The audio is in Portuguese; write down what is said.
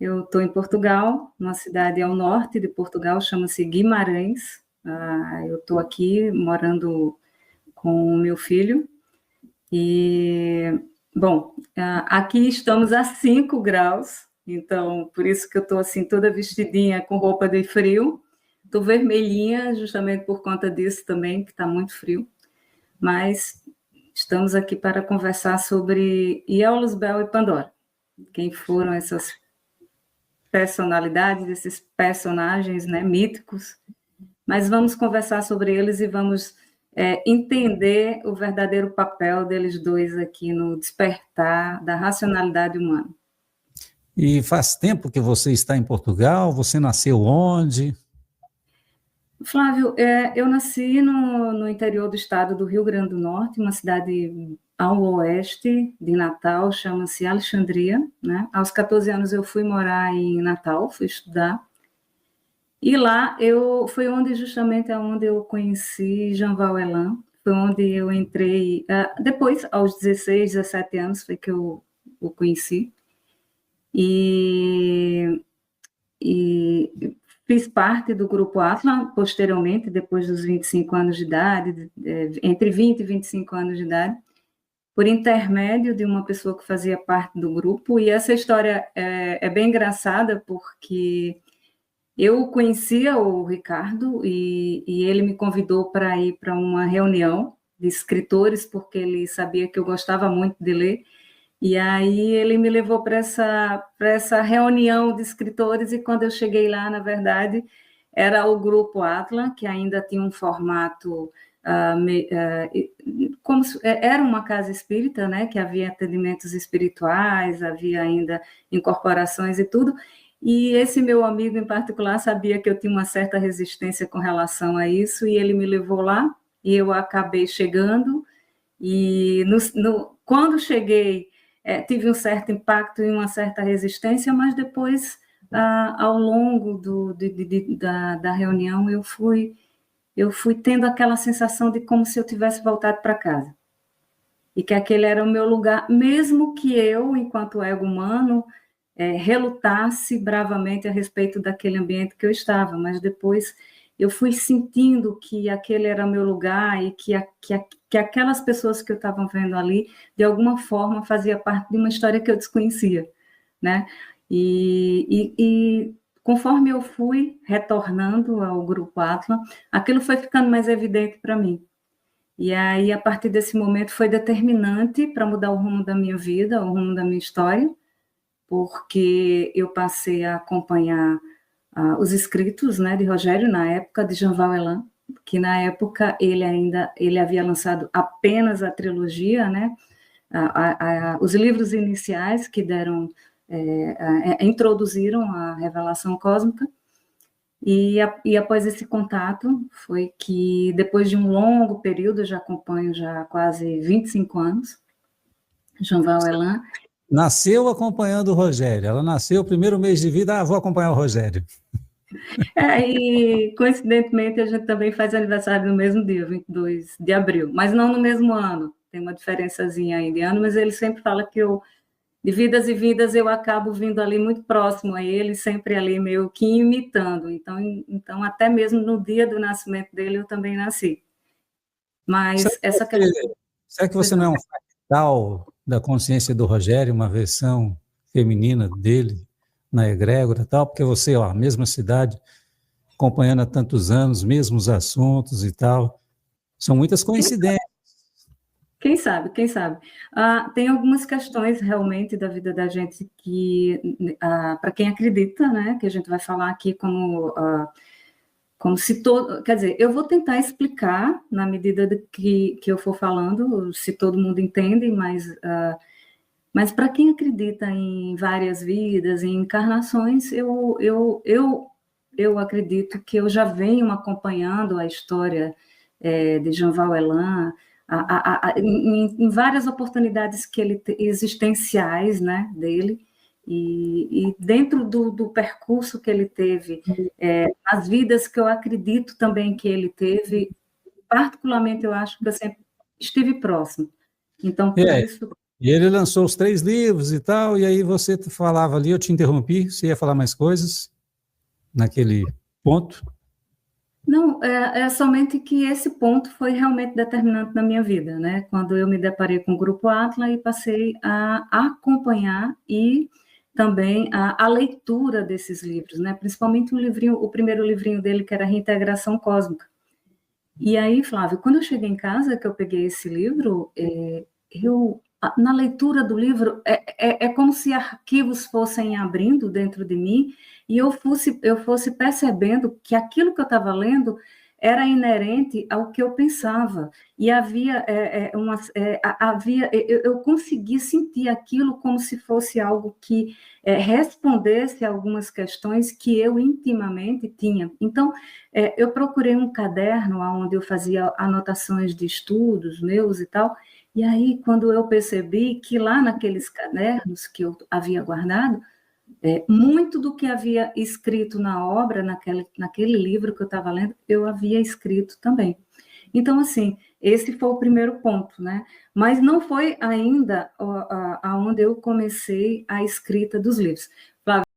Eu estou em Portugal, numa cidade ao norte de Portugal, chama-se Guimarães. Eu estou aqui morando com o meu filho. E, bom, aqui estamos a 5 graus, então por isso que eu estou assim toda vestidinha com roupa de frio. Estou vermelhinha justamente por conta disso também, que está muito frio. Mas estamos aqui para conversar sobre Iolaus, Bel e Pandora. Quem foram essas personalidades, esses personagens, né, míticos. Mas vamos conversar sobre eles e vamos entender o verdadeiro papel deles dois aqui no despertar da racionalidade humana. E faz tempo que você está em Portugal? Você nasceu onde? Flávio, eu nasci no interior do estado do Rio Grande do Norte, uma cidade ao oeste de Natal, chama-se Alexandria, né? Aos 14 anos eu fui morar em Natal, fui estudar, e lá foi onde justamente é onde eu conheci Jean Valjean, foi onde eu entrei, depois, aos 16, 17 anos, foi que eu o conheci, e fiz parte do Grupo Atlas, posteriormente, depois dos 25 anos de idade, entre 20 e 25 anos de idade, por intermédio de uma pessoa que fazia parte do grupo, e essa história é bem engraçada, porque eu conhecia o Ricardo, e ele me convidou para ir para uma reunião de escritores, porque ele sabia que eu gostava muito de ler, e aí ele me levou para essa reunião de escritores, e quando eu cheguei lá, na verdade, era o Grupo Atlas, que ainda tinha um formato, era uma casa espírita, né, que havia atendimentos espirituais, havia ainda incorporações e tudo, e esse meu amigo em particular sabia que eu tinha uma certa resistência com relação a isso, e ele me levou lá, e eu acabei chegando, e quando cheguei, tive um certo impacto e uma certa resistência, mas depois, ao longo da reunião, eu fui tendo aquela sensação de como se eu tivesse voltado para casa, e que aquele era o meu lugar, mesmo que eu, enquanto ego humano, relutasse bravamente a respeito daquele ambiente que eu estava, mas depois eu fui sentindo que aquele era meu lugar e que aquelas pessoas que eu estava vendo ali, de alguma forma, fazia parte de uma história que eu desconhecia, né? E conforme eu fui retornando ao Grupo Atlas, aquilo foi ficando mais evidente para mim. E aí, a partir desse momento, foi determinante para mudar o rumo da minha vida, o rumo da minha história, porque eu passei a acompanhar os escritos, né, de Rogério, na época de Jean Valjean, que na época ele havia lançado apenas a trilogia, né, os livros iniciais que introduziram a revelação cósmica, e após esse contato foi que, depois de um longo período, eu já acompanho já quase 25 anos, Jean Valjean. Nasceu acompanhando o Rogério. Ela nasceu, primeiro mês de vida, vou acompanhar o Rogério. E coincidentemente a gente também faz aniversário no mesmo dia, 22 de abril, mas não no mesmo ano, tem uma diferençazinha aí de ano, mas ele sempre fala que de vidas e vidas, eu acabo vindo ali muito próximo a ele, sempre ali meio que imitando, então até mesmo no dia do nascimento dele eu também nasci. Mas essa questão... Será que você não é um fractal da consciência do Rogério, uma versão feminina dele, na egrégora e tal? Porque você, a mesma cidade, acompanhando há tantos anos, mesmos assuntos e tal, são muitas coincidências. Quem sabe, quem sabe. Tem algumas questões realmente da vida da gente que, para quem acredita, né, que a gente vai falar aqui como se todo... Quer dizer, eu vou tentar explicar na medida que eu for falando, se todo mundo entende, mas para quem acredita em várias vidas, em encarnações, eu acredito que eu já venho acompanhando a história de Jean Valjean, em várias oportunidades que ele existenciais, né, dele, e dentro do percurso que ele teve, as vidas que eu acredito também que ele teve, particularmente eu acho que eu sempre estive próximo. Então, por isso E ele lançou os 3 livros e tal, e aí você falava ali, eu te interrompi, você ia falar mais coisas naquele ponto? Não, é somente que esse ponto foi realmente determinante na minha vida, né? Quando eu me deparei com o Grupo Atlas e passei a acompanhar e também a leitura desses livros, né? Principalmente um livrinho, o primeiro livrinho dele, que era Reintegração Cósmica. E aí, Flávio, quando eu cheguei em casa, que eu peguei esse livro, na leitura do livro, é como se arquivos fossem abrindo dentro de mim e eu fosse percebendo que aquilo que eu estava lendo era inerente ao que eu pensava. E eu consegui sentir aquilo como se fosse algo que respondesse a algumas questões que eu intimamente tinha. Então, eu procurei um caderno onde eu fazia anotações de estudos meus e tal, e aí, quando eu percebi que lá naqueles cadernos que eu havia guardado, muito do que havia escrito na obra, naquele livro que eu estava lendo, eu havia escrito também. Então, assim, esse foi o primeiro ponto, né? Mas não foi ainda aonde eu comecei a escrita dos livros.